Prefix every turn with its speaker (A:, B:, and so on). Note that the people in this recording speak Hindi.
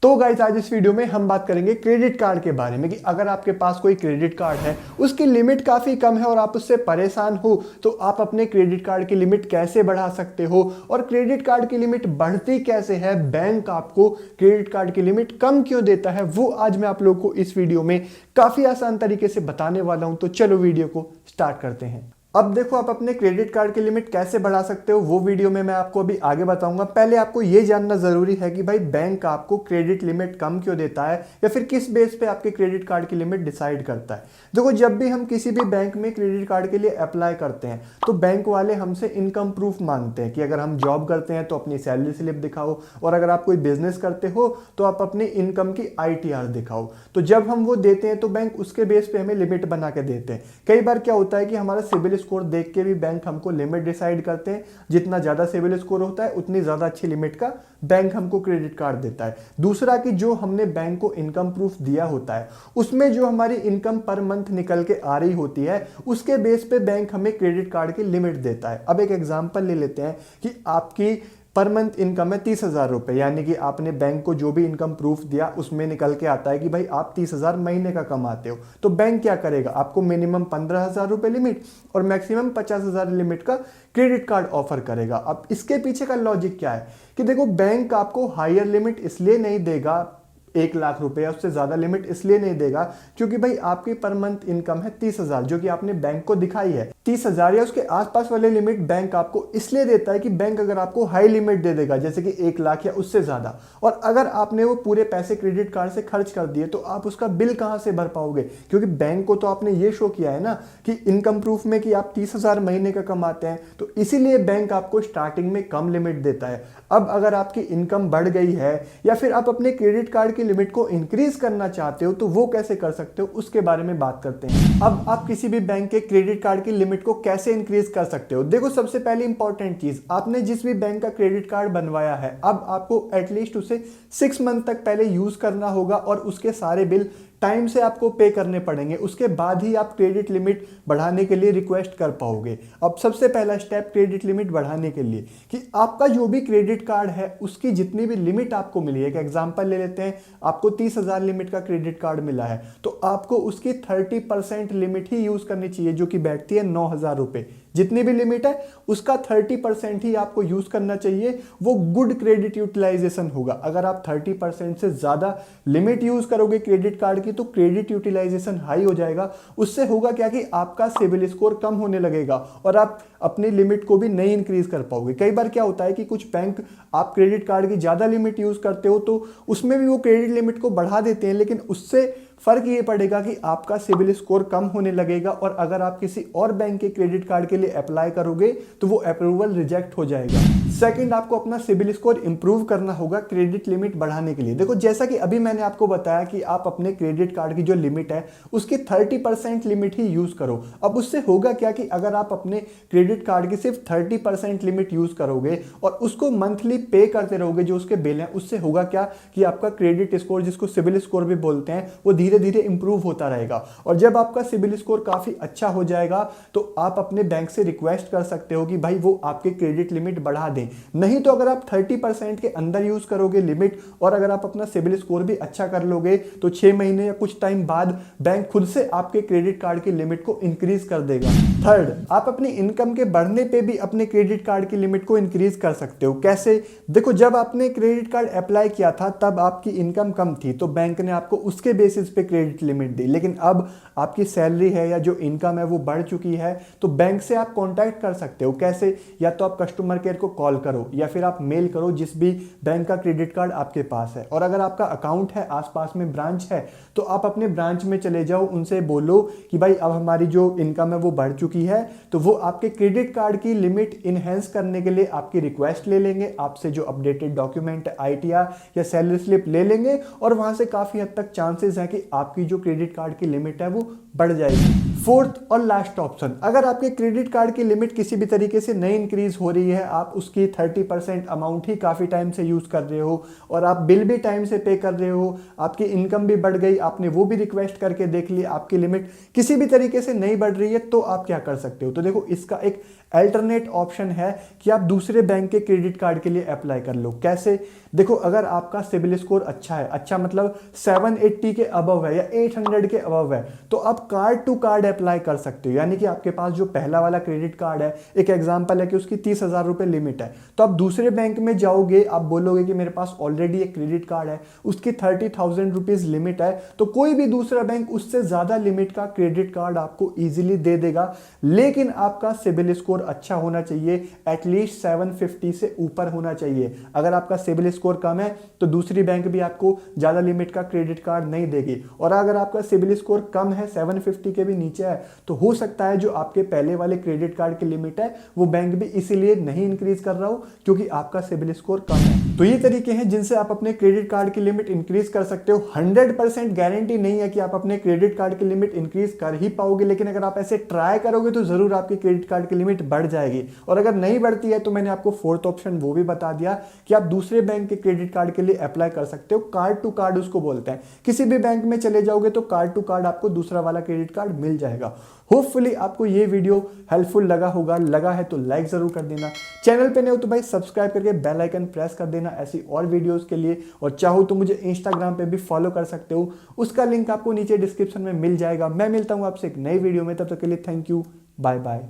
A: तो गाइस आज इस वीडियो में हम बात करेंगे क्रेडिट कार्ड के बारे में कि अगर आपके पास कोई क्रेडिट कार्ड है, उसकी लिमिट काफ़ी कम है और आप उससे परेशान हो तो आप अपने क्रेडिट कार्ड की लिमिट कैसे बढ़ा सकते हो और क्रेडिट कार्ड की लिमिट बढ़ती कैसे है, बैंक आपको क्रेडिट कार्ड की लिमिट कम क्यों देता है, वो आज मैं आप लोगों को इस वीडियो में काफ़ी आसान तरीके से बताने वाला हूं। तो चलो वीडियो को स्टार्ट करते हैं। अब देखो आप अपने क्रेडिट कार्ड की लिमिट कैसे बढ़ा सकते हो वो वीडियो में मैं आपको अभी आगे बताऊंगा। पहले आपको ये जानना जरूरी है कि भाई बैंक आपको क्रेडिट लिमिट कम क्यों देता है या फिर किस बेस पे आपके क्रेडिट कार्ड की लिमिट डिसाइड करता है। देखो जब भी हम किसी भी बैंक में क्रेडिट कार्ड के लिए अप्लाई करते हैं तो बैंक वाले हमसे इनकम प्रूफ मांगते हैं कि अगर हम जॉब करते हैं तो अपनी सैलरी स्लिप दिखाओ और अगर आप कोई बिजनेस करते हो तो आप अपनी इनकम की ITR दिखाओ। तो जब हम वो देते हैं तो बैंक उसके बेस पे हमें लिमिट बना के देते हैं। कई बार क्या होता है कि हमारा सिबिल स्कोर देख के भी बैंक हमको लिमिट डिसाइड करते हैं। जितना ज्यादा सिबिल स्कोर होता है उतनी ज्यादा अच्छी लिमिट का बैंक हमको क्रेडिट कार्ड देता है। दूसरा कि जो हमने बैंक को इनकम प्रूफ दिया होता है उसमें जो हमारी इनकम पर मंथ निकल के आ रही होती है उसके बेस पे बैंक हमें क्रेडिट कार्ड की लिमिट देता है। अब एक एग्जांपल ले लेते हैं कि आपकी पर मंथ इनकम है 30,000 रुपए, यानी कि आपने बैंक को जो भी इनकम प्रूफ दिया उसमें निकल के आता है कि भाई आप 30,000 महीने का कमाते हो। तो बैंक क्या करेगा, आपको मिनिमम 15,000 रुपए लिमिट और मैक्सिमम 50,000 लिमिट का क्रेडिट कार्ड ऑफर करेगा। अब इसके पीछे का लॉजिक क्या है कि देखो बैंक आपको हायर लिमिट इसलिए नहीं देगा, 1,00,000 रुपए उससे ज्यादा लिमिट इसलिए नहीं देगा क्योंकि भाई आपकी पर मंथ इनकम है 30,000 जो कि आपने बैंक को दिखाई है। 30,000 या उसके आसपास वाले लिमिट बैंक आपको इसलिए देता है कि बैंक अगर आपको हाई लिमिट दे देगा जैसे कि 1,00,000 या उससे ज्यादा, और अगर आपने वो पूरे पैसे क्रेडिट कार्ड से खर्च कर दिए तो आप उसका बिल कहां से भर पाओगे, क्योंकि बैंक को तो आपने ये शो किया है ना कि इनकम प्रूफ में कि आप 30,000 महीने का कमाते हैं। तो इसीलिए बैंक आपको स्टार्टिंग में कम लिमिट देता है। अब अगर आपकी इनकम बढ़ गई है या फिर आप अपने क्रेडिट कार्ड की लिमिट को इंक्रीज करना चाहते हो तो वो कैसे कर सकते हो उसके बारे में बात करते हैं। अब आप किसी भी बैंक के क्रेडिट कार्ड की लिमिट को कैसे इंक्रीज कर सकते हो। देखो सबसे पहली इंपॉर्टेंट चीज, आपने जिस भी बैंक का क्रेडिट कार्ड बनवाया है अब आपको एटलीस्ट उसे 6 मंथ तक पहले यूज करना होगा और उसके सारे बिल टाइम से आपको पे करने पड़ेंगे। उसके बाद ही आप क्रेडिट लिमिट बढ़ाने के लिए रिक्वेस्ट कर पाओगे। अब सबसे पहला स्टेप क्रेडिट लिमिट बढ़ाने के लिए कि आपका जो भी क्रेडिट कार्ड है उसकी जितनी भी लिमिट आपको मिली है, एक एग्जांपल ले लेते हैं, आपको 30,000 लिमिट का क्रेडिट कार्ड मिला है तो आपको उसकी 30% लिमिट ही यूज करनी चाहिए जो कि बैठती है 9,000 रुपए। जितनी भी लिमिट है उसका 30% ही आपको यूज करना चाहिए, वो गुड क्रेडिट यूटिलाइजेशन होगा। अगर आप 30% से ज्यादा लिमिट यूज करोगे क्रेडिट कार्ड की तो क्रेडिट यूटिलाइजेशन हाई हो जाएगा। उससे होगा क्या कि आपका सिबिल स्कोर कम होने लगेगा और आप अपनी लिमिट को भी नहीं इंक्रीज कर पाओगे। कई बार क्या होता है कि कुछ बैंक आप क्रेडिट कार्ड की ज्यादा लिमिट यूज करते हो तो उसमें भी वो क्रेडिट लिमिट को बढ़ा देते हैं, लेकिन उससे फर्क ये पड़ेगा कि आपका सिबिल स्कोर कम होने लगेगा और अगर आप किसी और बैंक के क्रेडिट कार्ड के लिए अप्लाई करोगे तो वो अप्रूवल रिजेक्ट हो जाएगा। सेकंड, आपको अपना सिबिल स्कोर इंप्रूव करना होगा क्रेडिट लिमिट बढ़ाने के लिए। देखो जैसा कि अभी मैंने आपको बताया कि आप अपने क्रेडिट कार्ड की जो लिमिट है उसकी 30% लिमिट ही यूज करो। अब उससे होगा क्या कि अगर आप अपने क्रेडिट कार्ड की सिर्फ 30% लिमिट यूज करोगे और उसको मंथली पे करते रहोगे जो उसके बिल हैं, उससे होगा क्या कि आपका क्रेडिट स्कोर, जिसको सिबिल स्कोर भी बोलते हैं, वो धीरे धीरे इंप्रूव होता रहेगा। और जब आपका सिबिल स्कोर काफी अच्छा हो जाएगा तो आप अपने बैंक से रिक्वेस्ट कर सकते हो कि भाई वो आपके क्रेडिट लिमिट बढ़ा दें। नहीं तो अगर आप 30% के अंदर यूज करोगे लिमिट और अगर आप अपना सिबिल स्कोर भी अच्छा कर लोगे तो 6 महीने या कुछ टाइम बाद बैंक खुद से आपके क्रेडिट कार्ड की लिमिट को इंक्रीज कर देगा। थर्ड, आप अपनी इनकम के बढ़ने पे भी अपने क्रेडिट कार्ड की लिमिट को इंक्रीज कर सकते हो। कैसे? देखो जब आपने क्रेडिट कार्ड अप्लाई किया था तब आपकी इनकम कम थी तो बैंक ने आपको उसके बेसिस पे क्रेडिट लिमिट दी, लेकिन अब आपकी सैलरी है या जो इनकम है वो बढ़ चुकी है तो बैंक से आप कांटेक्ट कर सकते हो। कैसे? या तो आप कस्टमर केयर को कॉल करो या फिर आप मेल करो जिस भी बैंक का क्रेडिट कार्ड आपके पास है, और अगर आपका अकाउंट है, आसपास में ब्रांच है, तो आप अपने ब्रांच में चले जाओ, उनसे बोलो कि भाई अब हमारी जो इनकम है वो बढ़ चुकी है, तो वो आपके क्रेडिट कार्ड की लिमिट इनहेंस करने के लिए आपकी रिक्वेस्ट ले लेंगे, आपसे जो अपडेटेड डॉक्यूमेंट ITR या सैलरी स्लिप ले लेंगे और वहां से काफी हद तक चांसेस है कि आपकी जो क्रेडिट कार्ड की लिमिट है वो बढ़ जाएगी। फोर्थ और लास्ट ऑप्शन, अगर आपके क्रेडिट कार्ड की लिमिट किसी भी तरीके से नहीं इंक्रीज हो रही है, आप उसकी 30% अमाउंट ही काफी टाइम से यूज कर रहे हो और आप बिल भी टाइम से पे कर रहे हो, आपकी इनकम भी बढ़ गई, आपने वो भी रिक्वेस्ट करके देख ली, आपकी लिमिट किसी भी तरीके से नहीं बढ़ रही है, तो आप क्या कर सकते हो। तो देखो इसका एक अल्टरनेट ऑप्शन है कि आप दूसरे बैंक के क्रेडिट कार्ड के लिए अप्लाई कर लो। कैसे? देखो, अगर आपका सिबिल स्कोर अच्छा है, अच्छा मतलब 780 के अबव है या 800 के अबव है, तो आप कार्ड टू कार्ड अप्लाई कर सकते हो। यानी कि आपके पास जो पहला वाला क्रेडिट कार्ड है, एक एग्जांपल है कि उसकी 30,000 रुपए लिमिट है, तो आप दूसरे बैंक में जाओगे, आप बोलोगे कि मेरे पास ऑलरेडी एक क्रेडिट कार्ड है, उसकी 30,000 रुपीज लिमिट है, तो कोई भी दूसरा बैंक उससे ज्यादा लिमिट का क्रेडिट कार्ड आपको इजीली दे देगा। लेकिन आपका सिबिल स्कोर अच्छा होना चाहिए, एटलीस्ट 750 से ऊपर होना चाहिए। अगर आपका सिबिल स्कोर कम है तो दूसरी बैंक भी आपको ज्यादा लिमिट का क्रेडिट कार्ड नहीं देगी। और अगर आपका सिबिल स्कोर कम है, 750 के भी नीचे है, तो हो सकता है जो आपके पहले वाले क्रेडिट कार्ड की लिमिट है वो बैंक भी इसीलिए नहीं इंक्रीज कर रहा हो क्योंकि आपका सिबिल स्कोर कम है। तो ये तरीके हैं जिनसे आप अपने क्रेडिट कार्ड की लिमिट इंक्रीज कर सकते हो। 100% गारंटी नहीं है कि आप अपने क्रेडिट कार्ड की लिमिट इंक्रीज कर ही पाओगे, लेकिन अगर आप ऐसे ट्राई करोगे तो जरूर आपकी क्रेडिट कार्ड की लिमिट बढ़ जाएगी। और अगर नहीं बढ़ती है तो मैंने आपको फोर्थ ऑप्शन वो भी बता दिया कि आप दूसरे बैंक के क्रेडिट कार्ड के लिए अप्लाई कर सकते हो। कार्ड टू कार्ड उसको बोलते हैं। किसी भी बैंक में चले जाओगे तो कार्ड टू कार्ड आपको दूसरा वाला क्रेडिट कार्ड मिल जाएगा। होपफुली आपको ये वीडियो हेल्पफुल लगा होगा। लगा है तो लाइक जरूर कर देना। चैनल पे नहीं हो तो भाई सब्सक्राइब करके बेल आइकन प्रेस कर देना ऐसी और वीडियोस के लिए। और चाहो तो मुझे इंस्टाग्राम पे भी फॉलो कर सकते हो, उसका लिंक आपको नीचे डिस्क्रिप्शन में मिल जाएगा। मैं मिलता हूं आपसे एक नई वीडियो में, तब तक के लिए थैंक यू, बाय बाय।